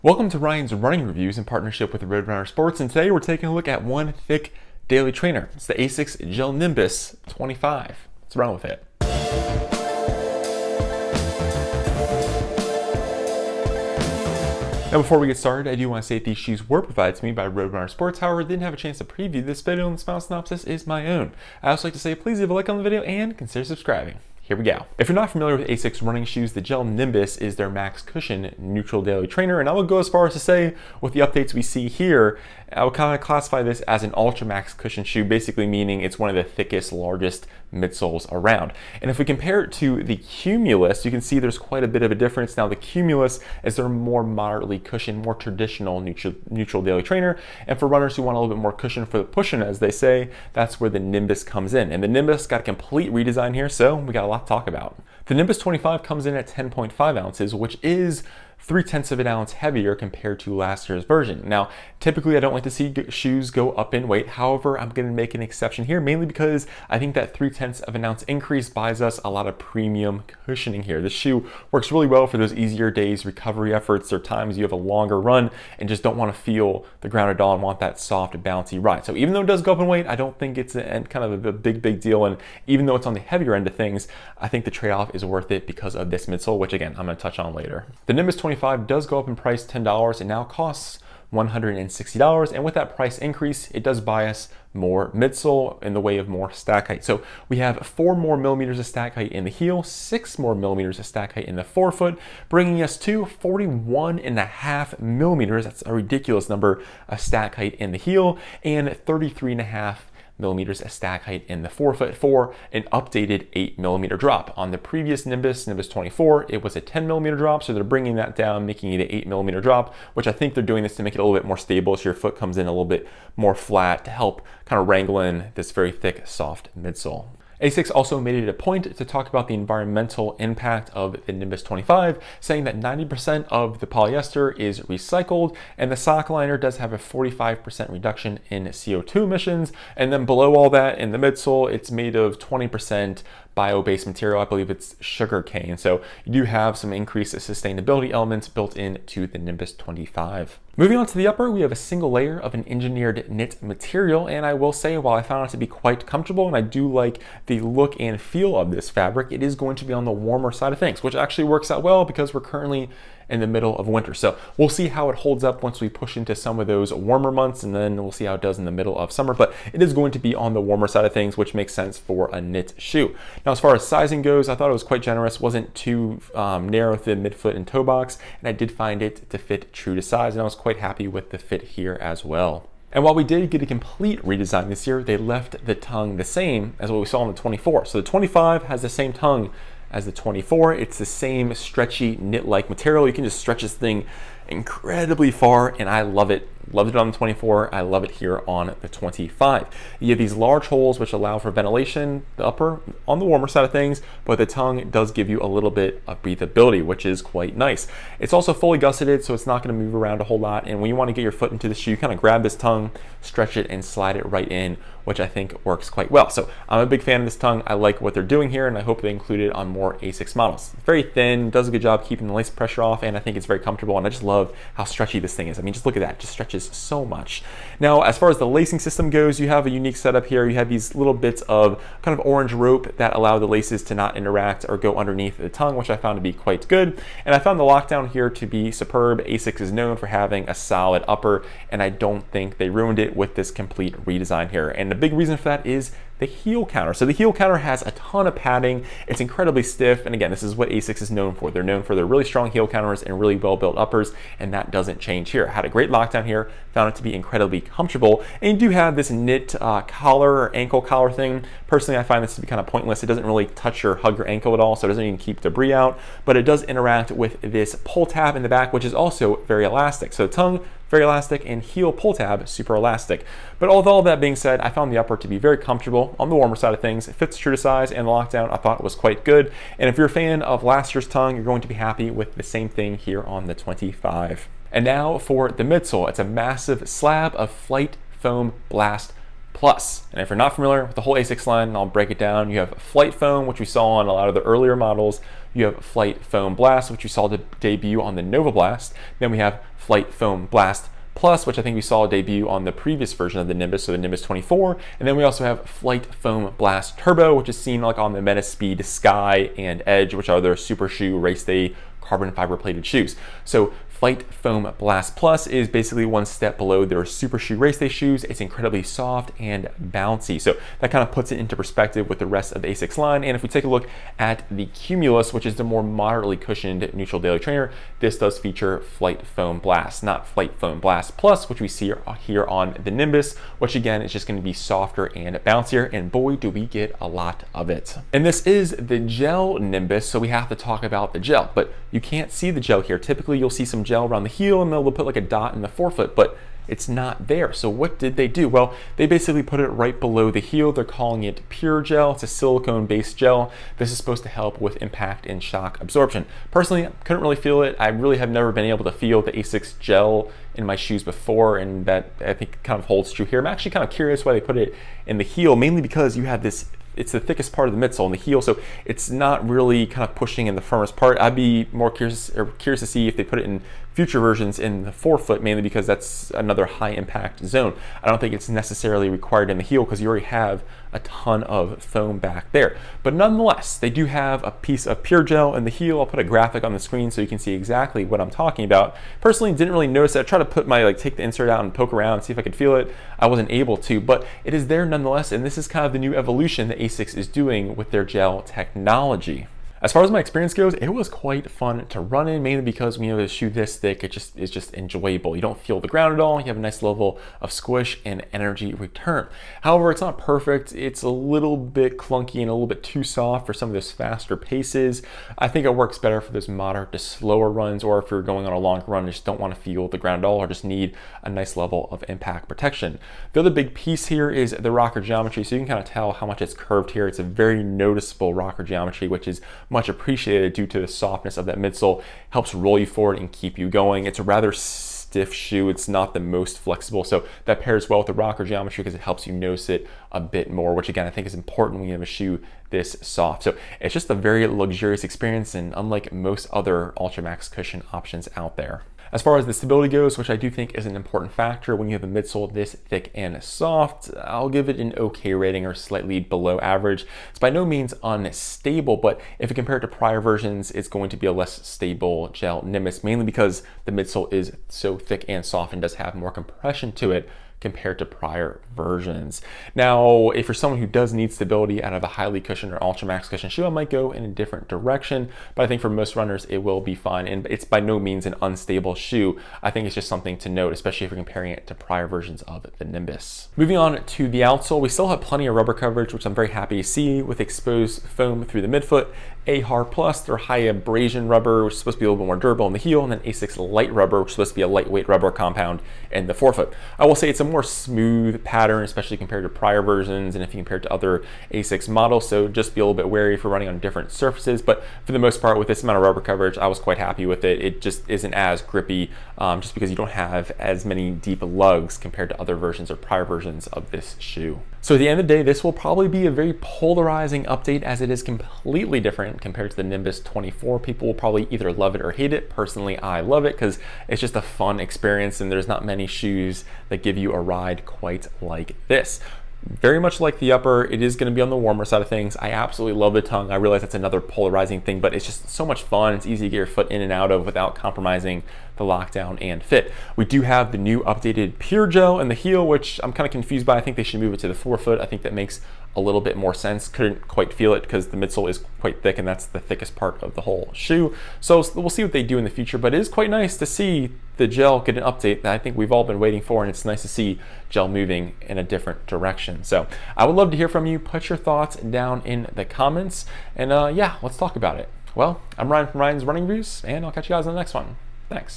Welcome to Ryan's Running Reviews in partnership with Roadrunner Sports, and today we're taking a look at one thick daily trainer. It's the Asics Gel Nimbus 25. Let's run with it. Now before we get started, I do want to say that these shoes were provided to me by Roadrunner Sports. However, I didn't have a chance to preview this video, and the final synopsis is my own. I also like to say please leave a like on the video and consider subscribing. Here we go. If you're not familiar with Asics running shoes, the Gel Nimbus is their max cushion neutral daily trainer, and I would go as far as to say, with the updates we see here, I would kind of classify this as an ultra max cushion shoe, basically meaning it's one of the thickest, largest midsoles around. And if we compare it to the Cumulus, you can see there's quite a bit of a difference. Now the Cumulus is their more moderately cushioned, more traditional neutral daily trainer, and for runners who want a little bit more cushion for the pushing, as they say, that's where the Nimbus comes in. And the Nimbus got a complete redesign here, so we got a lot to talk about. The Nimbus 25 comes in at 10.5 ounces, which is 0.3 of an ounce heavier compared to last year's version. Now, typically I don't like to see shoes go up in weight. However, I'm going to make an exception here, mainly because I think that 0.3 of an ounce increase buys us a lot of premium cushioning here. This shoe works really well for those easier days, recovery efforts, or times you have a longer run and just don't want to feel the ground at all and want that soft, bouncy ride. So even though it does go up in weight, I don't think it's kind of a big deal. And even though it's on the heavier end of things, I think the trade-off is worth it because of this midsole, which again, I'm going to touch on later. The Nimbus 25 does go up in price $10 and now costs $160, and with that price increase, it does buy us more midsole in the way of more stack height. So we have 4 more millimeters of stack height in the heel, 6 more millimeters of stack height in the forefoot, bringing us to 41.5 millimeters. That's a ridiculous number of stack height in the heel, and 33.5 millimeters of stack height in the forefoot for an updated 8 millimeter drop. On the previous Nimbus 24, it was a 10 millimeter drop, so they're bringing that down, making it an 8 millimeter drop, which I think they're doing this to make it a little bit more stable, so your foot comes in a little bit more flat to help kind of wrangle in this very thick, soft midsole. Asics also made it a point to talk about the environmental impact of the Nimbus 25, saying that 90% of the polyester is recycled, and the sock liner does have a 45% reduction in CO2 emissions. And then below all that, in the midsole, it's made of 20% bio-based material. I believe it's sugar cane. So you do have some increased sustainability elements built into the Nimbus 25. Moving on to the upper, we have a single layer of an engineered knit material, and I will say, while I found it to be quite comfortable and I do like the look and feel of this fabric, it is going to be on the warmer side of things, which actually works out well because we're currently in the middle of winter. So we'll see how it holds up once we push into some of those warmer months, and then we'll see how it does in the middle of summer, but it is going to be on the warmer side of things, which makes sense for a knit shoe. Now, as far as sizing goes, I thought it was quite generous, wasn't too narrow with the midfoot and toe box, and I did find it to fit true to size, and I was quite happy with the fit here as well. And while we did get a complete redesign this year, they left the tongue the same as what we saw on the 24. So the 25 has the same tongue as the 24. It's the same stretchy knit-like material. You can just stretch this thing incredibly far, and I love it. Loved it on the 24. I love it here on the 25. You have these large holes which allow for ventilation, the upper on the warmer side of things, but the tongue does give you a little bit of breathability, which is quite nice. It's also fully gusseted, so it's not going to move around a whole lot, and when you want to get your foot into the shoe, you kind of grab this tongue, stretch it, and slide it right in, which I think works quite well. So I'm a big fan of this tongue. I like what they're doing here, and I hope they include it on more Asics models. It's very thin, does a good job keeping the lace pressure off, and I think it's very comfortable, and I just love how stretchy this thing is. I mean, just look at that, it just stretches so much. Now, as far as the lacing system goes, you have a unique setup here. You have these little bits of kind of orange rope that allow the laces to not interact or go underneath the tongue, which I found to be quite good. And I found the lockdown here to be superb. Asics is known for having a solid upper, and I don't think they ruined it with this complete redesign here. And the big reason for that is the heel counter. So the heel counter has a ton of padding. It's incredibly stiff. And again, this is what Asics is known for. They're known for their really strong heel counters and really well-built uppers, and that doesn't change here. Had a great lockdown here, found it to be incredibly comfortable. And you do have this knit collar or ankle collar thing. Personally, I find this to be kind of pointless. It doesn't really touch or hug your ankle at all, so it doesn't even keep debris out, but it does interact with this pull tab in the back, which is also very elastic. So the tongue, very elastic, and heel pull tab, super elastic. But with all that being said, I found the upper to be very comfortable on the warmer side of things. It fits true to size, and the lockdown I thought was quite good. And if you're a fan of last year's tongue, you're going to be happy with the same thing here on the 25. And now for the midsole. It's a massive slab of Flight Foam Blast Plus. And if you're not familiar with the whole Asics line, I'll break it down. You have Flight Foam, which we saw on a lot of the earlier models. You have Flight Foam Blast, which you saw debut on the Novablast. Then we have Flight Foam Blast Plus, which I think we saw debut on the previous version of the Nimbus, so the Nimbus 24. And then we also have Flight Foam Blast Turbo, which is seen like on the Metaspeed Sky and Edge, which are their super shoe race day carbon fiber plated shoes. So Flight Foam Blast Plus is basically one step below their super shoe race day shoes. It's incredibly soft and bouncy. So that kind of puts it into perspective with the rest of the Asics line. And if we take a look at the Cumulus, which is the more moderately cushioned neutral daily trainer, this does feature Flight Foam Blast, not Flight Foam Blast Plus, which we see here on the Nimbus, which again is just going to be softer and bouncier. And boy, do we get a lot of it. And this is the Gel Nimbus, so we have to talk about the gel, but you can't see the gel here. Typically you'll see some gel around the heel and they'll put like a dot in the forefoot, but it's not there. So what did they do? Well, they basically put it right below the heel. They're calling it pure gel. It's a silicone based gel. This is supposed to help with impact and shock absorption. Personally, I couldn't really feel it. I really have never been able to feel the Asics gel in my shoes before, and that I think kind of holds true here. I'm actually kind of curious why they put it in the heel, mainly because you have this, it's the thickest part of the midsole in the heel, so it's not really kind of pushing in the firmest part. I'd be more curious to see if they put it in future versions in the forefoot, mainly because that's another high impact zone. I don't think it's necessarily required in the heel because you already have a ton of foam back there. But nonetheless, they do have a piece of pure gel in the heel. I'll put a graphic on the screen so you can see exactly what I'm talking about. Personally, didn't really notice it. I tried to put my, take the insert out and poke around and see if I could feel it. I wasn't able to, but it is there nonetheless, and this is kind of the new evolution that Asics is doing with their gel technology. As far as my experience goes, it was quite fun to run in, mainly because when you have a shoe this thick, it just is just enjoyable. You don't feel the ground at all. You have a nice level of squish and energy return. However, it's not perfect. It's a little bit clunky and a little bit too soft for some of those faster paces. I think it works better for those moderate to slower runs, or if you're going on a long run and just don't want to feel the ground at all, or just need a nice level of impact protection. The other big piece here is the rocker geometry. So you can kind of tell how much it's curved here. It's a very noticeable rocker geometry, which is much appreciated due to the softness of that midsole. Helps roll you forward and keep you going. It's a rather stiff shoe. It's not the most flexible, so that pairs well with the rocker geometry because it helps you notice it a bit more, which again I think is important when you have a shoe this soft. So it's just a very luxurious experience, and unlike most other Ultramax cushion options out there. As far as the stability goes, which I do think is an important factor when you have a midsole this thick and soft, I'll give it an okay rating, or slightly below average. It's by no means unstable, but if you compare it to prior versions, it's going to be a less stable Gel Nimbus, mainly because the midsole is so thick and soft and does have more compression to it compared to prior versions. Now, if you're someone who does need stability out of a highly cushioned or Ultramax cushion shoe, I might go in a different direction, but I think for most runners, it will be fine. And it's by no means an unstable shoe. I think it's just something to note, especially if you're comparing it to prior versions of the Nimbus. Moving on to the outsole, we still have plenty of rubber coverage, which I'm very happy to see, with exposed foam through the midfoot. AHAR Plus, their high abrasion rubber, which is supposed to be a little bit more durable in the heel, and then Asics Light Rubber, which is supposed to be a lightweight rubber compound in the forefoot. I will say it's a more smooth pattern, especially compared to prior versions and if you compare it to other Asics models, so just be a little bit wary for running on different surfaces, but for the most part, with this amount of rubber coverage, I was quite happy with it. It just isn't as grippy, just because you don't have as many deep lugs compared to other versions or prior versions of this shoe. So at the end of the day, this will probably be a very polarizing update, as it is completely different compared to the Nimbus 24. People will probably either love it or hate it. Personally, I love it because it's just a fun experience, and there's not many shoes that give you a ride quite like this. Very much like the upper, it is going to be on the warmer side of things. I absolutely love the tongue. I realize that's another polarizing thing, but it's just so much fun. It's easy to get your foot in and out of without compromising the lockdown and fit. We do have the new updated pure gel in the heel, which I'm kind of confused by. I think they should move it to the forefoot. I think that makes a little bit more sense. Couldn't quite feel it because the midsole is quite thick, and that's the thickest part of the whole shoe. So we'll see what they do in the future, but it is quite nice to see the gel get an update that I think we've all been waiting for, and it's nice to see gel moving in a different direction. So I would love to hear from you. Put your thoughts down in the comments, and yeah, let's talk about it. Well, I'm Ryan from Ryan's Running Reviews, and I'll catch you guys in the next one. Thanks.